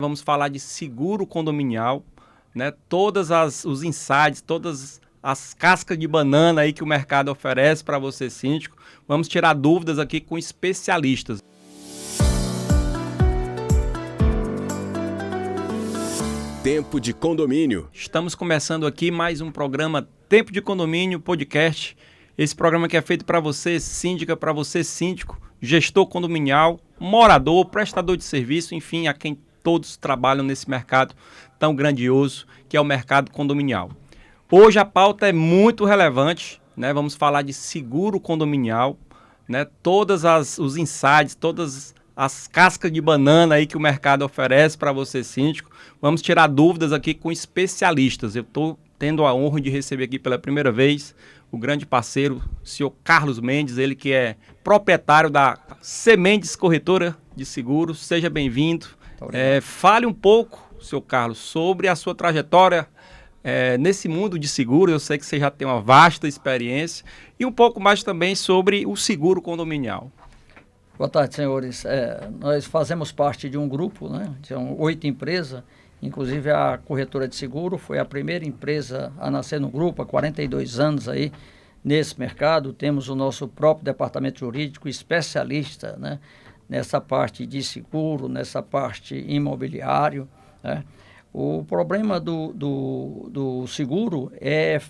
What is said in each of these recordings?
Vamos falar de seguro condominial, né? Os insights, todas as cascas de banana aí que o mercado oferece para você, síndico. Vamos tirar dúvidas aqui com especialistas. Tempo de Condomínio. Estamos começando aqui mais um programa Tempo de Condomínio Podcast. Esse programa que é feito para você, síndica, para você, síndico, gestor condominial, morador, prestador de serviço, enfim, a quem todos trabalham nesse mercado tão grandioso que é o mercado condominial. Hoje a pauta é muito relevante, né? Vamos falar de seguro condominial, né? Os insights, todas as cascas de banana aí que o mercado oferece para você, síndico. Vamos tirar dúvidas aqui com especialistas. Eu estou tendo a honra de receber aqui pela primeira vez o grande parceiro, o senhor Carlos Mendes, ele que é proprietário da C. Mendes Corretora de Seguros. Seja bem-vindo. Fale um pouco, senhor Carlos, sobre a sua trajetória nesse mundo de seguro. Eu sei que você já tem uma vasta experiência e um pouco mais também sobre o seguro condominial. Boa tarde, senhores. Nós fazemos parte de um grupo, né? São 8 empresas, inclusive a corretora de seguro foi a primeira empresa a nascer no grupo há 42 anos aí nesse mercado. Temos o nosso próprio departamento jurídico especialista, né? Nessa parte de seguro, nessa parte imobiliário, né? O problema do seguro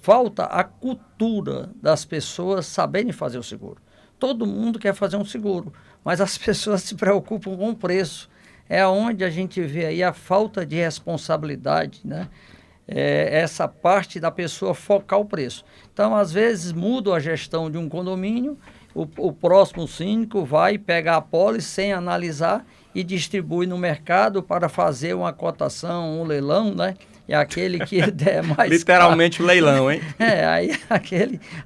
falta a cultura das pessoas saberem fazer o seguro. Todo mundo quer fazer um seguro, mas as pessoas se preocupam com o preço. É onde a gente vê aí a falta de responsabilidade, né? Essa parte da pessoa focar o preço. Então, às vezes, muda a gestão de um condomínio, o próximo síndico vai pegar a pólice sem analisar e distribui no mercado para fazer uma cotação, um leilão, né? E aquele que der mais literalmente caro, o leilão, hein? Aí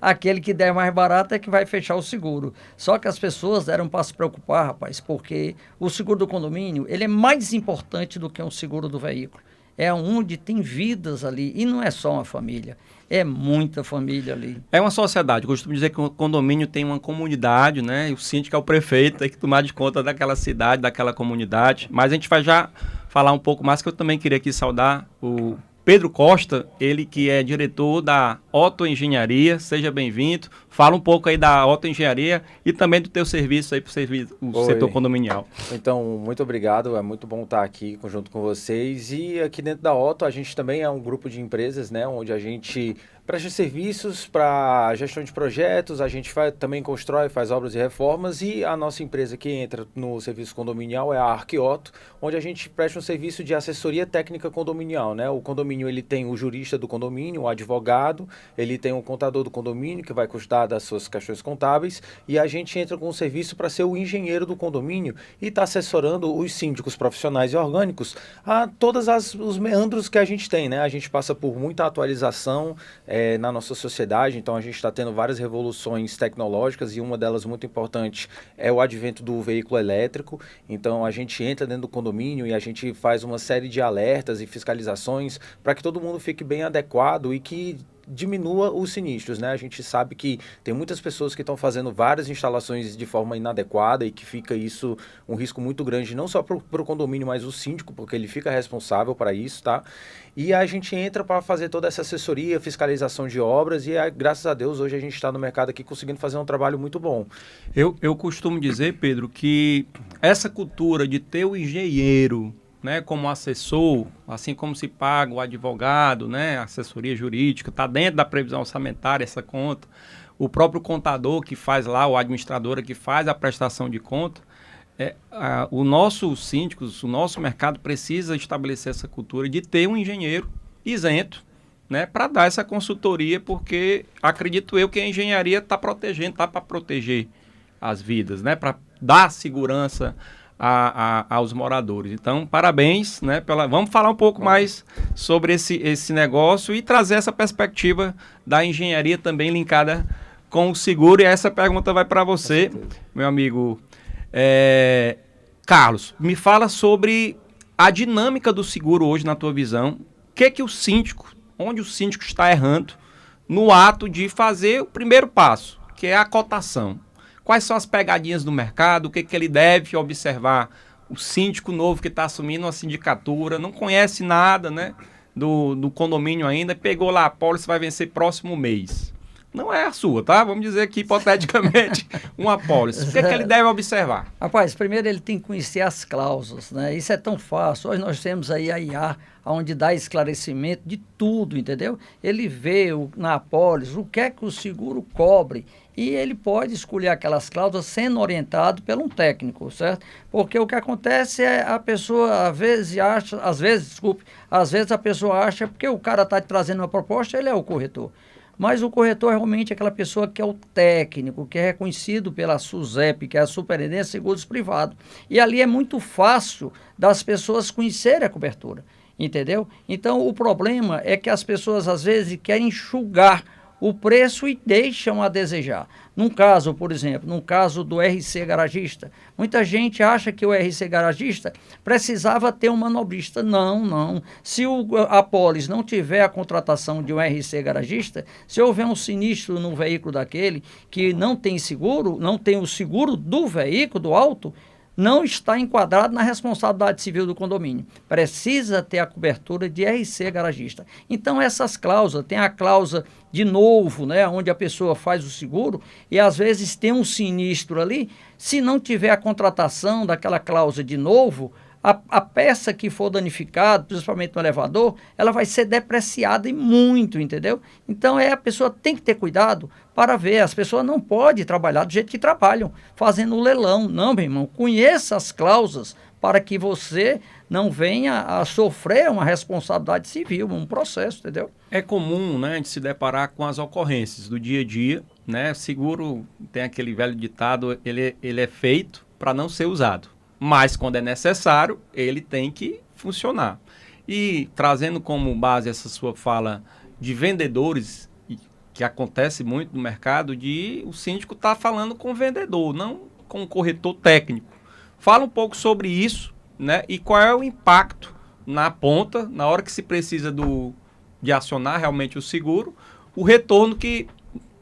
aquele que der mais barato é que vai fechar o seguro. Só que as pessoas deram para se preocupar, rapaz, porque o seguro do condomínio, ele é mais importante do que um seguro do veículo. É onde tem vidas ali, e não é só uma família, é muita família ali. É uma sociedade. Eu costumo dizer que o condomínio tem uma comunidade, né? E o síndico é o prefeito, tem que tomar de conta daquela cidade, daquela comunidade. Mas a gente vai já falar um pouco mais, que eu também queria aqui saudar o Pedro Costa, ele que é diretor da Otto Engenharia. Seja bem-vindo. Fala um pouco aí da Otto Engenharia e também do teu serviço aí para o setor condominial. Então, muito obrigado. É muito bom estar aqui junto com vocês. E aqui dentro da Otto, a gente também é um grupo de empresas, né, onde a gente presta serviços para gestão de projetos, a gente também constrói, faz obras e reformas, e a nossa empresa que entra no serviço condominial é a Arquiotto, onde a gente presta um serviço de assessoria técnica condominial, né? O condomínio, ele tem o jurista do condomínio, o advogado, ele tem o contador do condomínio, que vai cuidar das suas questões contábeis, e a gente entra com um serviço para ser o engenheiro do condomínio e está assessorando os síndicos profissionais e orgânicos a todos os meandros que a gente tem, né? A gente passa por muita atualização na nossa sociedade, então a gente está tendo várias revoluções tecnológicas, e uma delas muito importante é o advento do veículo elétrico. Então a gente entra dentro do condomínio e a gente faz uma série de alertas e fiscalizações para que todo mundo fique bem adequado e que diminua os sinistros, né? A gente sabe que tem muitas pessoas que estão fazendo várias instalações de forma inadequada e que fica isso um risco muito grande, não só para o condomínio, mas o síndico, porque ele fica responsável para isso, tá? E a gente entra para fazer toda essa assessoria, fiscalização de obras, e graças a Deus hoje a gente está no mercado aqui conseguindo fazer um trabalho muito bom. Eu costumo dizer, Pedro, que essa cultura de ter o engenheiro, né, como assessor, assim como se paga o advogado, né, assessoria jurídica, está dentro da previsão orçamentária essa conta, o próprio contador que faz lá, o administrador que faz a prestação de conta, o nosso síndicos, o nosso mercado precisa estabelecer essa cultura de ter um engenheiro isento, né, para dar essa consultoria, porque acredito eu que a engenharia está protegendo, está para proteger as vidas, né, para dar segurança aos moradores. Então, parabéns, né, vamos falar um pouco mais sobre esse negócio e trazer essa perspectiva da engenharia também linkada com o seguro. E essa pergunta vai para você, meu amigo Carlos. Me fala sobre a dinâmica do seguro hoje na tua visão. Onde o síndico está errando no ato de fazer o primeiro passo, que é a cotação. Quais são as pegadinhas do mercado, o que ele deve observar o síndico novo que está assumindo uma sindicatura, não conhece nada, né, do condomínio ainda, pegou lá a apólice, vai vencer próximo mês. Não é a sua, tá? Vamos dizer aqui, hipoteticamente, uma apólice. O que é que ele deve observar? Rapaz, primeiro ele tem que conhecer as cláusulas, né? Isso é tão fácil. Hoje nós temos aí a IA, onde dá esclarecimento de tudo, entendeu? Ele vê na apólice o que é que o seguro cobre e ele pode escolher aquelas cláusulas sendo orientado por um técnico, certo? Porque o que acontece é a pessoa às vezes a pessoa acha, porque o cara está trazendo uma proposta, ele é o corretor. Mas o corretor realmente é aquela pessoa que é o técnico, que é reconhecido pela SUSEP, que é a Superintendência de Seguros Privados. E ali é muito fácil das pessoas conhecerem a cobertura, entendeu? Então, o problema é que as pessoas, às vezes, querem enxugar o preço e deixam a desejar. Num caso, por exemplo, num caso do RC garagista, muita gente acha que o RC garagista precisava ter um manobrista. Não. Se a apólice não tiver a contratação de um RC garagista, se houver um sinistro no veículo daquele que não tem seguro, não tem o seguro do veículo, do auto, não está enquadrado na responsabilidade civil do condomínio. Precisa ter a cobertura de RC garagista. Então, essas cláusulas, tem a cláusula de novo, né, onde a pessoa faz o seguro e às vezes tem um sinistro ali. Se não tiver a contratação daquela cláusula de novo, a peça que for danificada, principalmente no elevador, ela vai ser depreciada e muito, entendeu? Então, a pessoa tem que ter cuidado para ver. As pessoas não podem trabalhar do jeito que trabalham, fazendo o leilão. Não, meu irmão, conheça as cláusulas para que você não venha a sofrer uma responsabilidade civil, um processo, entendeu? É comum, né, a gente se deparar com as ocorrências do dia a dia, né? Seguro, tem aquele velho ditado, ele é feito para não ser usado. Mas, quando é necessário, ele tem que funcionar. E trazendo como base essa sua fala de vendedores, que acontece muito no mercado, de o síndico estar falando com o vendedor, não com o corretor técnico. Fala um pouco sobre isso, né? E qual é o impacto na ponta, na hora que se precisa de acionar realmente o seguro, o retorno que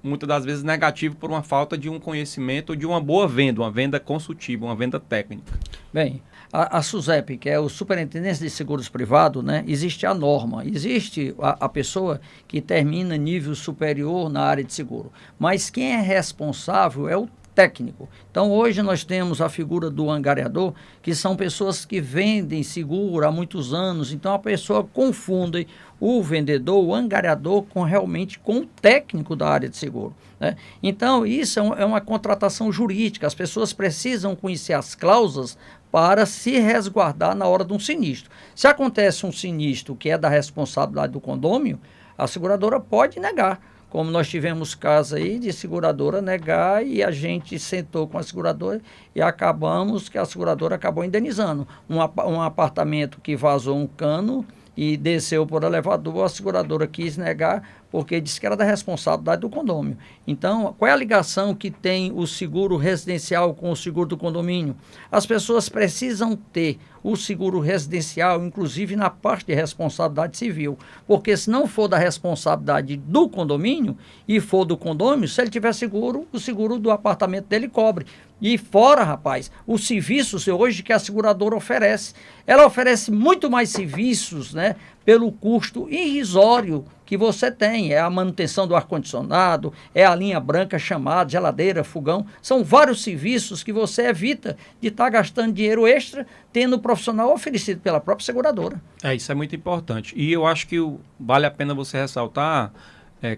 muitas das vezes negativo por uma falta de um conhecimento ou de uma boa venda, uma venda consultiva, uma venda técnica. Bem, a SUSEP, que é o Superintendência de Seguros Privados, né, existe a norma, existe a pessoa que termina nível superior na área de seguro, mas quem é responsável é o técnico. Então, hoje nós temos a figura do angariador, que são pessoas que vendem seguro há muitos anos. Então, a pessoa confunde o vendedor, o angariador, realmente com o técnico da área de seguro, né? Então, isso é uma contratação jurídica. As pessoas precisam conhecer as cláusulas para se resguardar na hora de um sinistro. Se acontece um sinistro que é da responsabilidade do condomínio, a seguradora pode negar. Como nós tivemos casos aí de seguradora negar e a gente sentou com a seguradora e acabamos que a seguradora acabou indenizando. Um apartamento que vazou um cano e desceu por elevador, a seguradora quis negar porque disse que era da responsabilidade do condomínio. Então, qual é a ligação que tem o seguro residencial com o seguro do condomínio? As pessoas precisam ter o seguro residencial, inclusive na parte de responsabilidade civil, porque se não for da responsabilidade do condomínio e for do condomínio, se ele tiver seguro, o seguro do apartamento dele cobre. E fora, rapaz, os serviços hoje que a seguradora oferece, ela oferece muito mais serviços, né, pelo custo irrisório que você tem. É a manutenção do ar-condicionado, é a linha branca chamada, geladeira, fogão. São vários serviços que você evita de estar gastando dinheiro extra tendo o profissional oferecido pela própria seguradora. Isso é muito importante. E eu acho que vale a pena você ressaltar,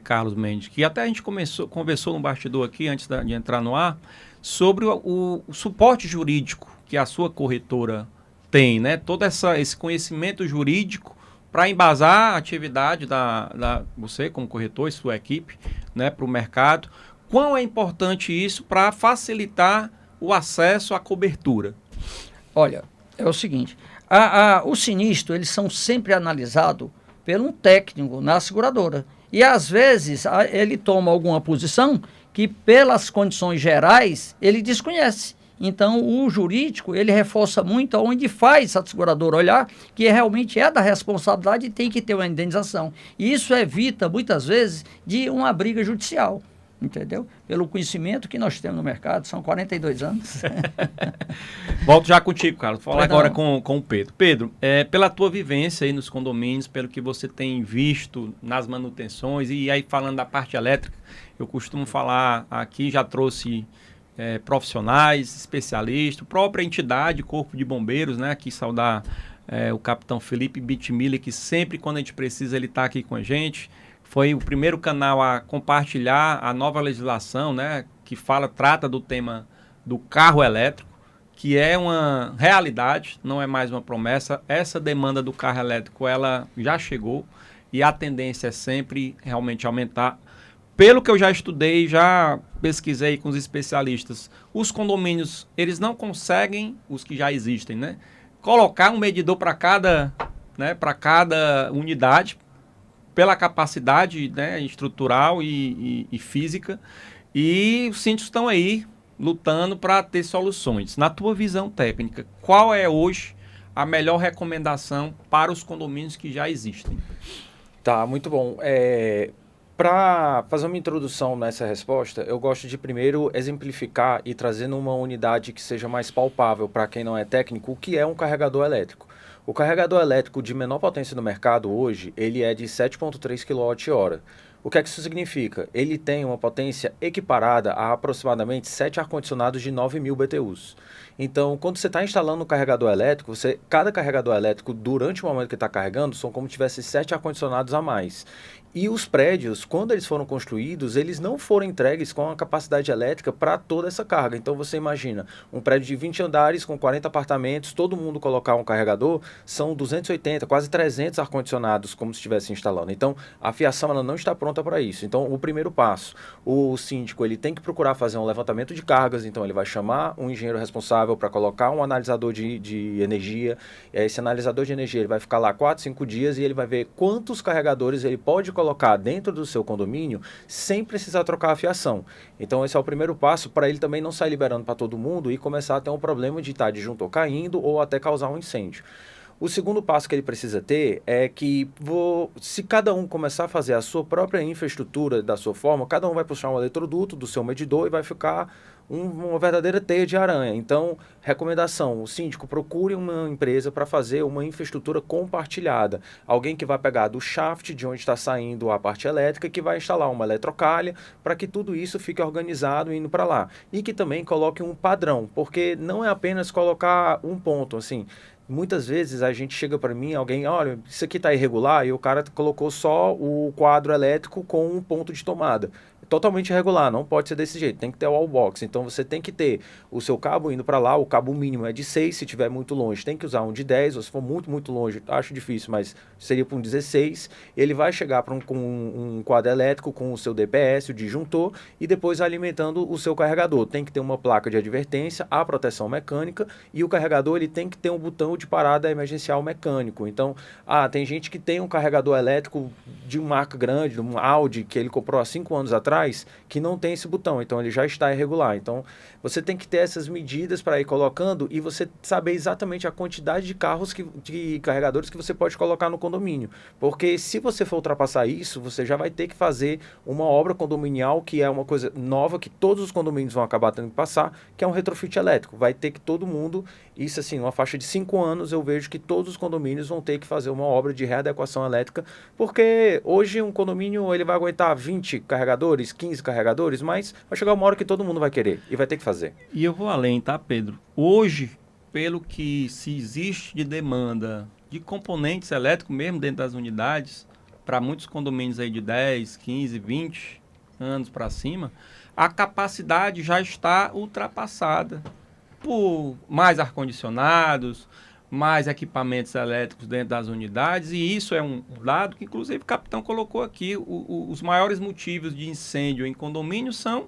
Carlos Mendes, que até a gente conversou no bastidor aqui, antes de entrar no ar, sobre o suporte jurídico que a sua corretora tem, né? Todo esse conhecimento jurídico para embasar a atividade você como corretor e sua equipe, né, para o mercado. Quão é importante isso para facilitar o acesso à cobertura? Olha, é o seguinte, os sinistros, eles são sempre analisados por um técnico na seguradora. E às vezes ele toma alguma posição que pelas condições gerais ele desconhece. Então, o jurídico, ele reforça muito onde faz a seguradora olhar que realmente é da responsabilidade e tem que ter uma indenização. E isso evita, muitas vezes, de uma briga judicial, entendeu? Pelo conhecimento que nós temos no mercado, são 42 anos. Volto já contigo, Carlos. Vou falar Perdão. agora com o Pedro. Pedro, pela tua vivência aí nos condomínios, pelo que você tem visto nas manutenções, e aí falando da parte elétrica, eu costumo falar aqui, já trouxe profissionais, especialistas, própria entidade, Corpo de Bombeiros, né? Aqui saudar o capitão Felipe Bitmiller, que sempre quando a gente precisa ele está aqui com a gente. Foi o primeiro canal a compartilhar a nova legislação, né, que trata do tema do carro elétrico, que é uma realidade, não é mais uma promessa. Essa demanda do carro elétrico, ela já chegou e a tendência é sempre realmente aumentar. Pelo que eu já estudei, já pesquisei com os especialistas, os condomínios, eles não conseguem, os que já existem, né, colocar um medidor para cada unidade, pela capacidade, né, estrutural e física, e os síndicos estão aí lutando para ter soluções. Na tua visão técnica, qual é hoje a melhor recomendação para os condomínios que já existem? Tá, muito bom. Para fazer uma introdução nessa resposta, eu gosto de primeiro exemplificar e trazer numa unidade que seja mais palpável para quem não é técnico, o que é um carregador elétrico. O carregador elétrico de menor potência no mercado hoje, ele é de 7,3 kWh. O que é que isso significa? Ele tem uma potência equiparada a aproximadamente 7 ar-condicionados de 9.000 BTUs. Então, quando você está instalando um carregador elétrico, cada carregador elétrico, durante o momento que está carregando, são como se tivesse 7 ar-condicionados a mais. E os prédios, quando eles foram construídos, eles não foram entregues com a capacidade elétrica para toda essa carga. Então você imagina, um prédio de 20 andares com 40 apartamentos, todo mundo colocar um carregador, são 280, quase 300 ar-condicionados como se estivesse instalando. Então a fiação ela não está pronta para isso. Então o primeiro passo, o síndico ele tem que procurar fazer um levantamento de cargas, então ele vai chamar um engenheiro responsável para colocar um analisador de energia. Esse analisador de energia ele vai ficar lá 4, 5 dias e ele vai ver quantos carregadores ele pode colocar dentro do seu condomínio sem precisar trocar a fiação. Então esse é o primeiro passo para ele também não sair liberando para todo mundo e começar a ter um problema de estar disjuntor caindo ou até causar um incêndio. O segundo passo que ele precisa ter é que se cada um começar a fazer a sua própria infraestrutura da sua forma, cada um vai puxar um eletroduto do seu medidor e vai ficar uma verdadeira teia de aranha. Então, recomendação, o síndico procure uma empresa para fazer uma infraestrutura compartilhada. Alguém que vai pegar do shaft, de onde está saindo a parte elétrica, que vai instalar uma eletrocalha para que tudo isso fique organizado indo para lá. E que também coloque um padrão, porque não é apenas colocar um ponto, assim. Muitas vezes a gente chega para mim, alguém, olha, isso aqui está irregular, e o cara colocou só o quadro elétrico com um ponto de tomada. Totalmente irregular, não pode ser desse jeito, tem que ter o wallbox. Então você tem que ter o seu cabo indo para lá, o cabo mínimo é de 6, se estiver muito longe tem que usar um de 10, ou se for muito longe, acho difícil, mas seria para um 16. Ele vai chegar para um quadro elétrico com o seu DPS, o disjuntor, e depois alimentando o seu carregador. Tem que ter uma placa de advertência, a proteção mecânica, e o carregador ele tem que ter um botão de parada emergencial mecânico. Então, tem gente que tem um carregador elétrico de uma marca grande, de um Audi, que ele comprou há 5 anos atrás, que não tem esse botão, então ele já está irregular. Então você tem que ter essas medidas para ir colocando e você saber exatamente a quantidade de carros, de carregadores que você pode colocar no condomínio, porque se você for ultrapassar isso, você já vai ter que fazer uma obra condominial, que é uma coisa nova, que todos os condomínios vão acabar tendo que passar, que é um retrofit elétrico. Vai ter que todo mundo, isso assim, numa faixa de 5 anos, eu vejo que todos os condomínios vão ter que fazer uma obra de readequação elétrica, porque hoje um condomínio ele vai aguentar 20 carregadores, 15 carregadores, mas vai chegar uma hora que todo mundo vai querer e vai ter que fazer. E eu vou além, tá, Pedro? Hoje, pelo que se existe de demanda de componentes elétricos mesmo dentro das unidades, para muitos condomínios aí de 10, 15, 20 anos para cima, a capacidade já está ultrapassada por mais ar-condicionados, mais equipamentos elétricos dentro das unidades, e isso é um dado que, inclusive, o capitão colocou aqui. Os maiores motivos de incêndio em condomínio são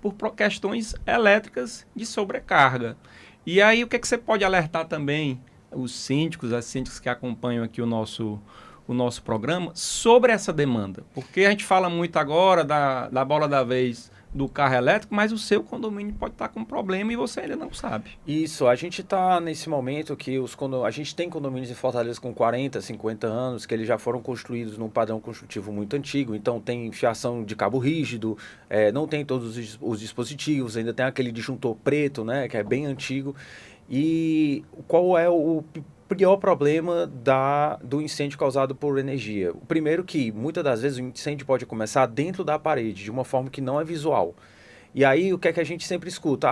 por questões elétricas de sobrecarga. E aí, o que você pode alertar também os síndicos, as síndicas que acompanham aqui o nosso programa, sobre essa demanda? Porque a gente fala muito agora da bola da vez do carro elétrico, mas o seu condomínio pode estar com problema e você ainda não sabe. Isso, a gente está nesse momento que a gente tem condomínios em Fortaleza com 40, 50 anos, que eles já foram construídos num padrão construtivo muito antigo, então tem fiação de cabo rígido, não tem todos os dispositivos, ainda tem aquele disjuntor preto, né, que é bem antigo. E qual é o pior problema do incêndio causado por energia? O primeiro que, muitas das vezes, o incêndio pode começar dentro da parede, de uma forma que não é visual. E aí, o que é que a gente sempre escuta?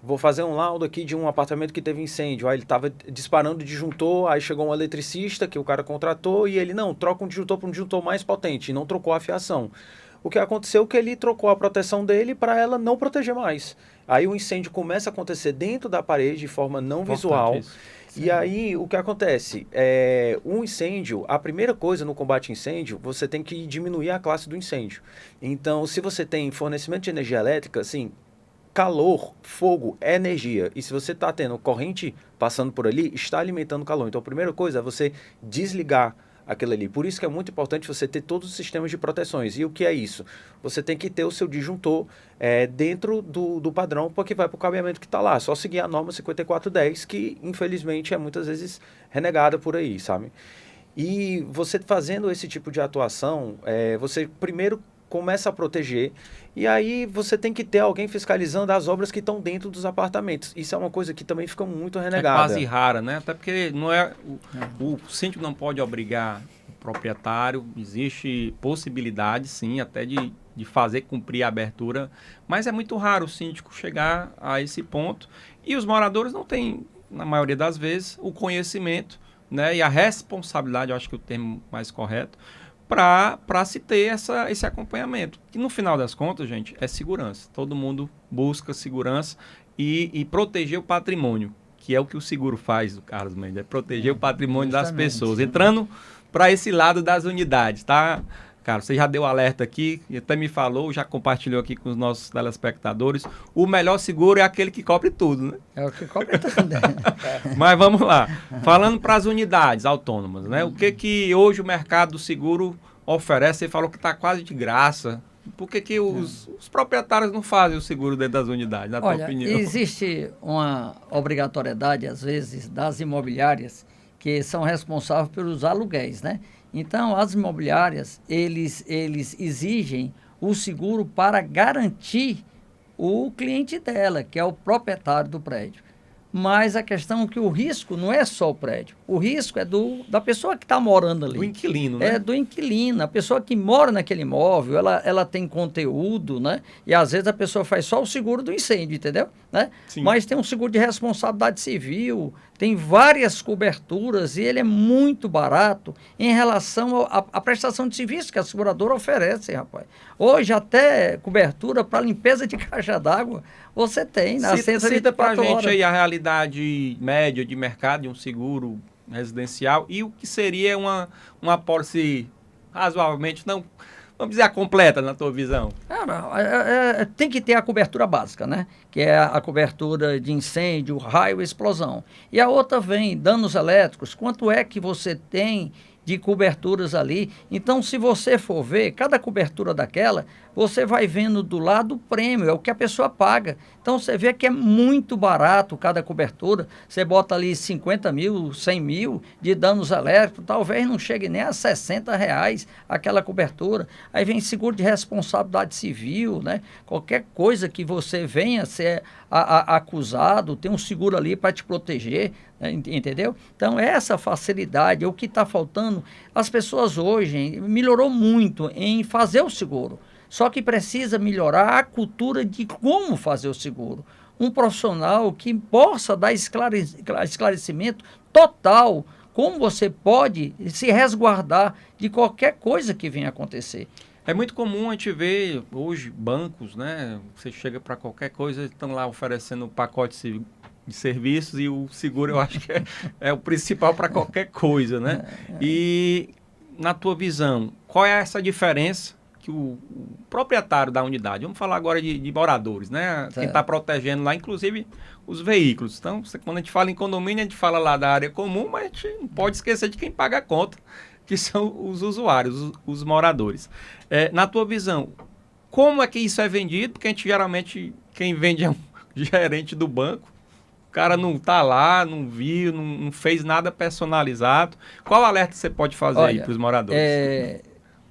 Vou fazer um laudo aqui de um apartamento que teve incêndio. Aí ele estava disparando o disjuntor, aí chegou um eletricista que o cara contratou e ele, não, troca um disjuntor para um disjuntor mais potente, e não trocou a fiação. O que aconteceu é que ele trocou a proteção dele para ela não proteger mais. Aí o incêndio começa a acontecer dentro da parede de forma não visual. Isso. E aí, o que acontece? Um incêndio, a primeira coisa no combate a incêndio, você tem que diminuir a classe do incêndio. Então, se você tem fornecimento de energia elétrica, assim, calor, fogo é energia. E se você está tendo corrente passando por ali, está alimentando calor. Então, a primeira coisa é você desligar aquilo ali. Por isso que é muito importante você ter todos os sistemas de proteções. E o que é isso? Você tem que ter o seu disjuntor dentro do padrão, porque vai para o cabeamento que está lá. Só seguir a norma 5410, que infelizmente é muitas vezes renegada por aí, sabe? E você fazendo esse tipo de atuação, você primeiro começa a proteger, e aí você tem que ter alguém fiscalizando as obras que estão dentro dos apartamentos. Isso é uma coisa que também fica muito renegada. É quase rara, né? Até porque não o síndico não pode obrigar o proprietário, existe possibilidade, sim, até de fazer cumprir a abertura, mas é muito raro o síndico chegar a esse ponto, e os moradores não têm, na maioria das vezes, o conhecimento, né, e a responsabilidade, eu acho que é o termo mais correto, para se ter esse acompanhamento. Que no final das contas, gente, é segurança. Todo mundo busca segurança e proteger o patrimônio, que é o que o seguro faz, Carlos Mendes, é proteger o patrimônio das pessoas. Entrando para esse lado das unidades, tá? Cara, você já deu alerta aqui, até me falou, já compartilhou aqui com os nossos telespectadores. O melhor seguro é aquele que cobre tudo, né? É o que cobre tudo. Mas vamos lá. Falando para as unidades autônomas, né? O que hoje o mercado do seguro oferece? Você falou que está quase de graça. Por que os proprietários não fazem o seguro dentro das unidades, na tua opinião? Existe uma obrigatoriedade, às vezes, das imobiliárias que são responsáveis pelos aluguéis, né? Então, as imobiliárias, eles exigem o seguro para garantir o cliente dela, que é o proprietário do prédio. Mas a questão é que o risco não é só o prédio. O risco é da pessoa que está morando ali. Do inquilino, né? É do inquilino. A pessoa que mora naquele imóvel, ela tem conteúdo, né? E às vezes a pessoa faz só o seguro do incêndio, entendeu? Né? Mas tem um seguro de responsabilidade civil, tem várias coberturas e ele é muito barato em relação à prestação de serviço que a seguradora oferece, rapaz. Hoje até cobertura para limpeza de caixa d'água você tem na Cita para a gente aí a realidade média de mercado de um seguro residencial e o que seria uma apólice razoavelmente, não, vamos dizer, a completa na tua visão. Tem que ter a cobertura básica, né? Que é a cobertura de incêndio, raio e explosão. E a outra vem danos elétricos. Quanto é que você tem de coberturas ali? Então, se você for ver, cada cobertura daquela, você vai vendo do lado o prêmio, é o que a pessoa paga. Então, você vê que é muito barato cada cobertura. Você bota ali 50 mil, 100 mil de danos elétricos, talvez não chegue nem a R$60 aquela cobertura. Aí vem seguro de responsabilidade civil, né? Qualquer coisa que você venha ser acusado, tem um seguro ali para te proteger, entendeu? Então, essa facilidade é o que está faltando. As pessoas hoje melhorou muito em fazer o seguro. Só que precisa melhorar a cultura de como fazer o seguro. Um profissional que possa dar esclarecimento total, como você pode se resguardar de qualquer coisa que venha acontecer. É muito comum a gente ver hoje bancos, né? Você chega para qualquer coisa, estão lá oferecendo pacote de serviços e o seguro eu acho que é o principal para qualquer coisa, né? E na tua visão, qual é essa diferença que o proprietário da unidade, vamos falar agora de moradores, né? Quem está protegendo lá, inclusive os veículos. Então, quando a gente fala em condomínio, a gente fala lá da área comum, mas a gente não pode esquecer de quem paga a conta, que são os usuários, os moradores. Na tua visão, como é que isso é vendido, porque a gente geralmente, quem vende é um gerente do banco, o cara não tá lá, não viu, não fez nada personalizado. Qual alerta você pode fazer aí para os moradores?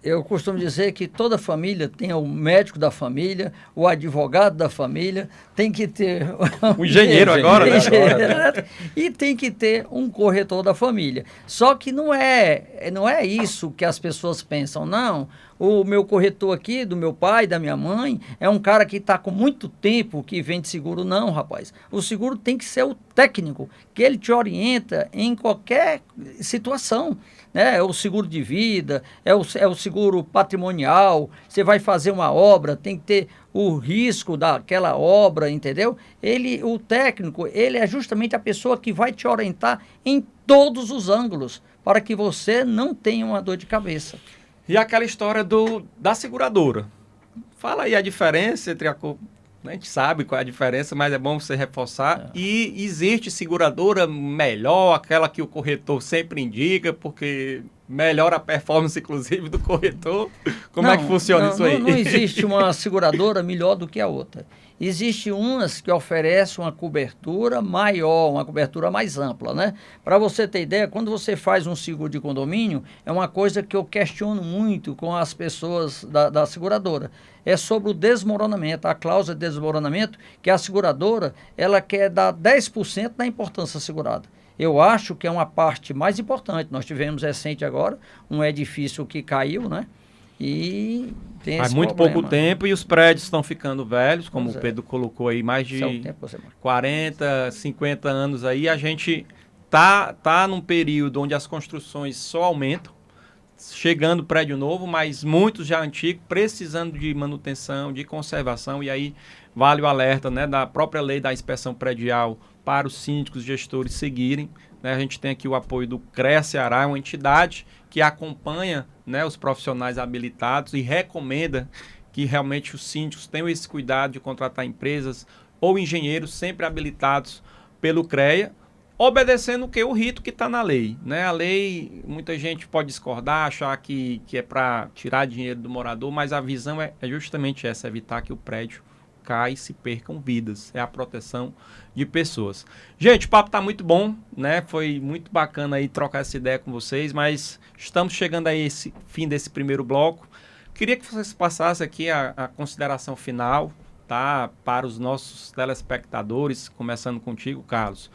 Eu costumo dizer que toda família tem o médico da família, o advogado da família, tem que ter... O engenheiro agora, né? E tem que ter um corretor da família. Só que não é isso que as pessoas pensam, não. O meu corretor aqui, do meu pai, da minha mãe, é um cara que está com muito tempo que vende seguro. Não, rapaz. O seguro tem que ser o técnico, que ele te orienta em qualquer situação. É o seguro de vida, é o seguro patrimonial. Você vai fazer uma obra, tem que ter o risco daquela obra, entendeu? O técnico, ele é justamente a pessoa que vai te orientar em todos os ângulos, para que você não tenha uma dor de cabeça. E aquela história da seguradora. Fala aí a diferença entre a gente sabe qual é a diferença, mas é bom você reforçar. E existe seguradora melhor, aquela que o corretor sempre indica, porque melhora a performance, inclusive, do corretor. Como é que funciona isso aí? Não existe uma seguradora melhor do que a outra. Existem umas que oferecem uma cobertura maior, uma cobertura mais ampla, né? Para você ter ideia, quando você faz um seguro de condomínio, é uma coisa que eu questiono muito com as pessoas da seguradora. É sobre o desmoronamento, a cláusula de desmoronamento, que a seguradora ela quer dar 10% da importância assegurada. Eu acho que é uma parte mais importante. Nós tivemos recente agora um edifício que caiu, né? E tem Faz muito pouco tempo e os prédios estão ficando velhos, como o Pedro colocou aí, mais de 40, 50 anos aí. A gente tá num período onde as construções só aumentam, chegando prédio novo, mas muitos já antigos, precisando de manutenção, de conservação, e aí vale o alerta, né, da própria lei da inspeção predial para os síndicos e gestores seguirem. Né? A gente tem aqui o apoio do CREA Ceará, uma entidade que acompanha, né, os profissionais habilitados e recomenda que realmente os síndicos tenham esse cuidado de contratar empresas ou engenheiros sempre habilitados pelo CREA, obedecendo o rito que está na lei. Né? A lei, muita gente pode discordar, achar que é para tirar dinheiro do morador, mas a visão é justamente essa, evitar que o prédio caia e se percam vidas. É a proteção de pessoas. Gente, o papo está muito bom, né? Foi muito bacana aí trocar essa ideia com vocês, mas estamos chegando aí esse fim desse primeiro bloco. Queria que vocês passassem aqui a consideração final, tá? Para os nossos telespectadores, começando contigo, Carlos.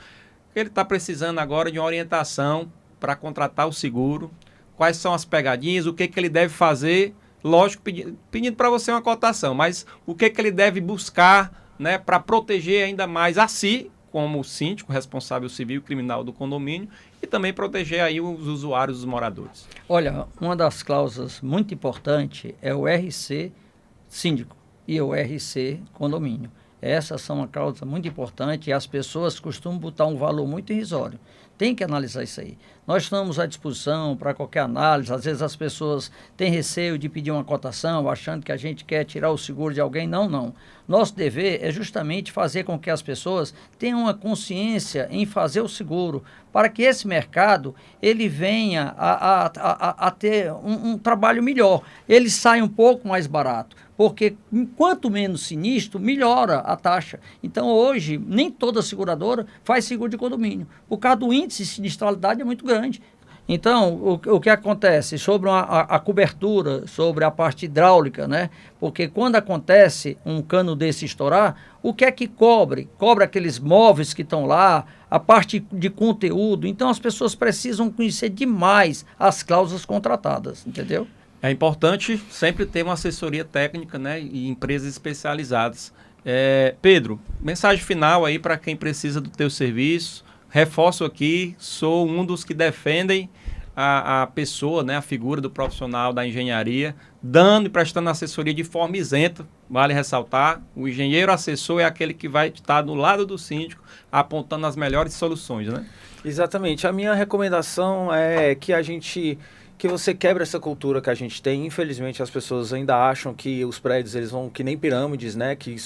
Ele está precisando agora de uma orientação para contratar o seguro. Quais são as pegadinhas, o que ele deve fazer? Lógico, pedindo para você uma cotação, mas o que ele deve buscar, né, para proteger ainda mais a si, como síndico, responsável civil e criminal do condomínio, e também proteger aí os usuários, os moradores. Olha, uma das cláusulas muito importantes é o RC síndico e o RC condomínio. Essas são uma cláusula muito importante e as pessoas costumam botar um valor muito irrisório. Tem que analisar isso aí. Nós estamos à disposição para qualquer análise. Às vezes as pessoas têm receio de pedir uma cotação, achando que a gente quer tirar o seguro de alguém. Não, não. Nosso dever é justamente fazer com que as pessoas tenham uma consciência em fazer o seguro, para que esse mercado ele venha a ter um trabalho melhor. Ele sai um pouco mais barato, porque quanto menos sinistro, melhora a taxa. Então hoje, nem toda seguradora faz seguro de condomínio, por causa do índice de sinistralidade é muito grande. Então, o que acontece sobre a cobertura, sobre a parte hidráulica, né? Porque quando acontece um cano desse estourar, o que é que cobre? Cobre aqueles móveis que estão lá, a parte de conteúdo. Então, as pessoas precisam conhecer demais as cláusulas contratadas, entendeu? É importante sempre ter uma assessoria técnica, né, e empresas especializadas. Pedro, mensagem final aí para quem precisa do teu serviço. Reforço aqui, sou um dos que defendem a pessoa, né, a figura do profissional da engenharia, dando e prestando assessoria de forma isenta. Vale ressaltar, o engenheiro assessor é aquele que vai estar do lado do síndico, apontando as melhores soluções, né? Exatamente. A minha recomendação é que a gente que você quebra essa cultura que a gente tem. Infelizmente, as pessoas ainda acham que os prédios eles vão que nem pirâmides, né? Que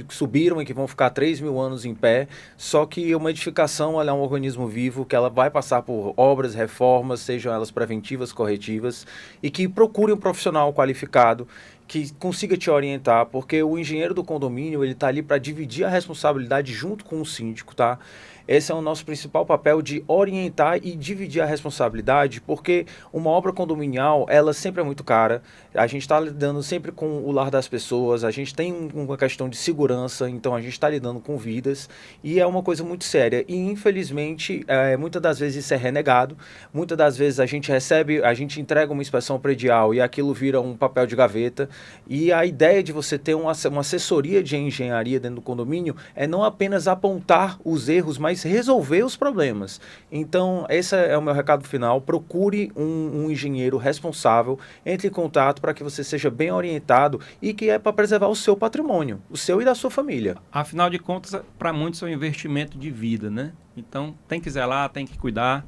subiram e que vão ficar 3.000 anos em pé. Só que uma edificação ela é um organismo vivo, que ela vai passar por obras, reformas, sejam elas preventivas, corretivas, e que procure um profissional qualificado que consiga te orientar, porque o engenheiro do condomínio ele está ali para dividir a responsabilidade junto com o síndico, tá? Esse é o nosso principal papel, de orientar e dividir a responsabilidade, porque uma obra condominial, ela sempre é muito cara, a gente está lidando sempre com o lar das pessoas, a gente tem uma questão de segurança, então a gente está lidando com vidas, e é uma coisa muito séria, e infelizmente, muitas das vezes isso é renegado, muitas das vezes a gente entrega uma inspeção predial e aquilo vira um papel de gaveta, e a ideia de você ter uma assessoria de engenharia dentro do condomínio é não apenas apontar os erros, mas resolver os problemas. Então, esse é o meu recado final. Procure um engenheiro responsável, entre em contato para que você seja bem orientado e que é para preservar o seu patrimônio, o seu e da sua família. Afinal de contas, para muitos é um investimento de vida, né? Então, tem que zelar, tem que cuidar.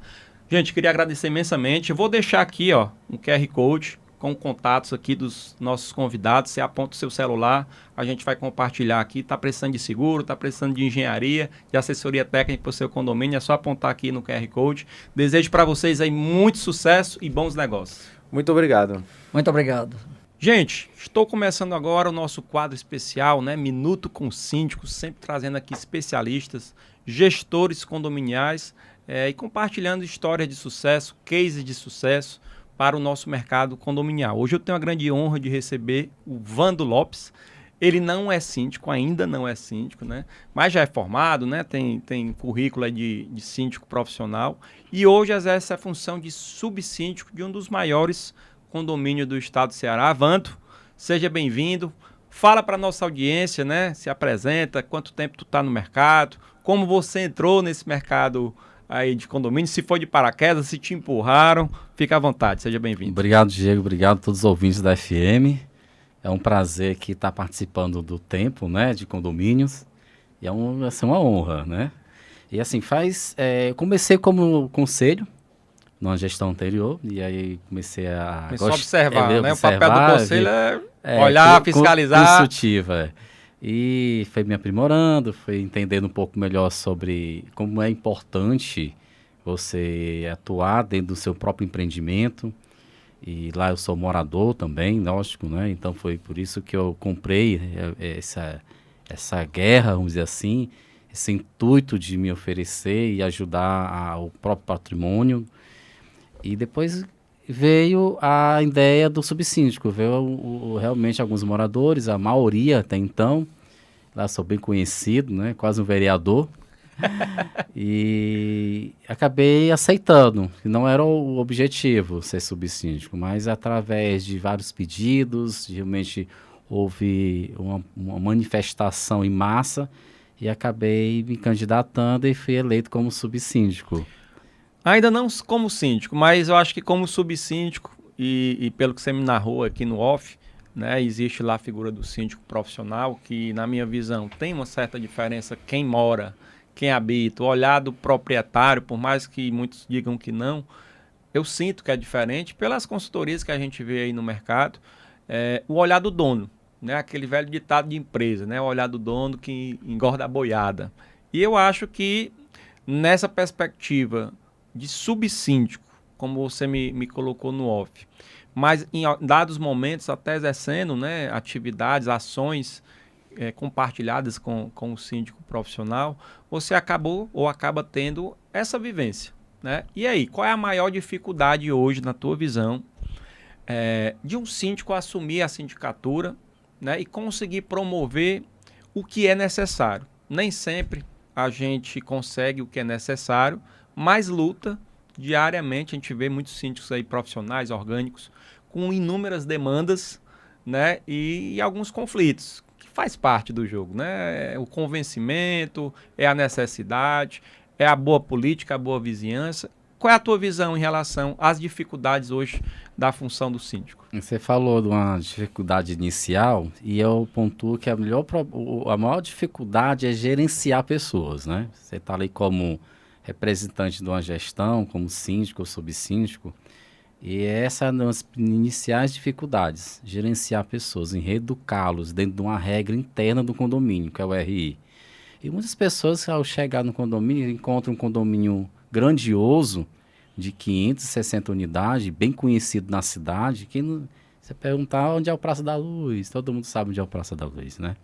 Gente, queria agradecer imensamente. Eu vou deixar aqui, ó, um QR Code com contatos aqui dos nossos convidados. Você aponta o seu celular, a gente vai compartilhar aqui. Está precisando de seguro, está precisando de engenharia, de assessoria técnica para o seu condomínio, é só apontar aqui no QR Code. Desejo para vocês aí muito sucesso e bons negócios. Muito obrigado. Muito obrigado. Gente, estou começando agora o nosso quadro especial, né? Minuto com Síndico, sempre trazendo aqui especialistas, gestores condominiais e compartilhando histórias de sucesso, cases de sucesso para o nosso mercado condominial. Hoje eu tenho a grande honra de receber o Vando Lopes. Ele não é síndico, ainda não é síndico, né? Mas já é formado, né? Tem currículo aí de síndico profissional e hoje exerce a função de subsíndico de um dos maiores condomínios do estado do Ceará. Vando, seja bem-vindo. Fala para a nossa audiência, né? Se apresenta, quanto tempo tu está no mercado, como você entrou nesse mercado aí de condomínio, se foi de paraquedas, se te empurraram, fica à vontade, seja bem-vindo. Obrigado, Diego, obrigado a todos os ouvintes da FM. É um prazer aqui estar participando do Tempo, né, de condomínios, e vai ser uma honra, né? E assim, comecei como conselho, numa gestão anterior, e aí comecei a... Começou a observar, né? O papel do conselho é olhar, fiscalizar. Consultiva, E foi me aprimorando, foi entendendo um pouco melhor sobre como é importante você atuar dentro do seu próprio empreendimento. E lá eu sou morador também, lógico, né? Então foi por isso que eu comprei essa guerra, vamos dizer assim, esse intuito de me oferecer e ajudar o próprio patrimônio. E depois veio a ideia do subsíndico, veio realmente alguns moradores, a maioria até então, lá sou bem conhecido, né, quase um vereador, e acabei aceitando, não era o objetivo ser subsíndico, mas através de vários pedidos, realmente houve uma manifestação em massa e acabei me candidatando e fui eleito como subsíndico. Ainda não como síndico, mas eu acho que como subsíndico, e pelo que você me narrou aqui no off, né, existe lá a figura do síndico profissional, que na minha visão tem uma certa diferença quem mora, quem habita, o olhar do proprietário, por mais que muitos digam que não, eu sinto que é diferente pelas consultorias que a gente vê aí no mercado, o olhar do dono, né, aquele velho ditado de empresa, né, o olhar do dono que engorda a boiada. E eu acho que nessa perspectiva de subsíndico, como você me colocou no off, mas em dados momentos até exercendo, né, atividades, ações compartilhadas com o síndico profissional, você acabou ou acaba tendo essa vivência, né? E aí, qual é a maior dificuldade hoje, na tua visão, de um síndico assumir a sindicatura, né, e conseguir promover o que é necessário? Nem sempre a gente consegue o que é necessário, mas luta diariamente. A gente vê muitos síndicos aí profissionais, orgânicos, com inúmeras demandas, né, e alguns conflitos, que faz parte do jogo, né? O convencimento, é a necessidade, é a boa política, a boa vizinhança. Qual é a tua visão em relação às dificuldades hoje da função do síndico? Você falou de uma dificuldade inicial e eu pontuo que a maior dificuldade é gerenciar pessoas, né? Você está ali como representante de uma gestão, como síndico ou subsíndico, E essa é uma das iniciais dificuldades, gerenciar pessoas, reeducá-los dentro de uma regra interna do condomínio, que é o RI. E muitas pessoas, ao chegar no condomínio, encontram um condomínio grandioso, de 560 unidades, bem conhecido na cidade, que você perguntar onde é o Praça da Luz, todo mundo sabe onde é o Praça da Luz, né?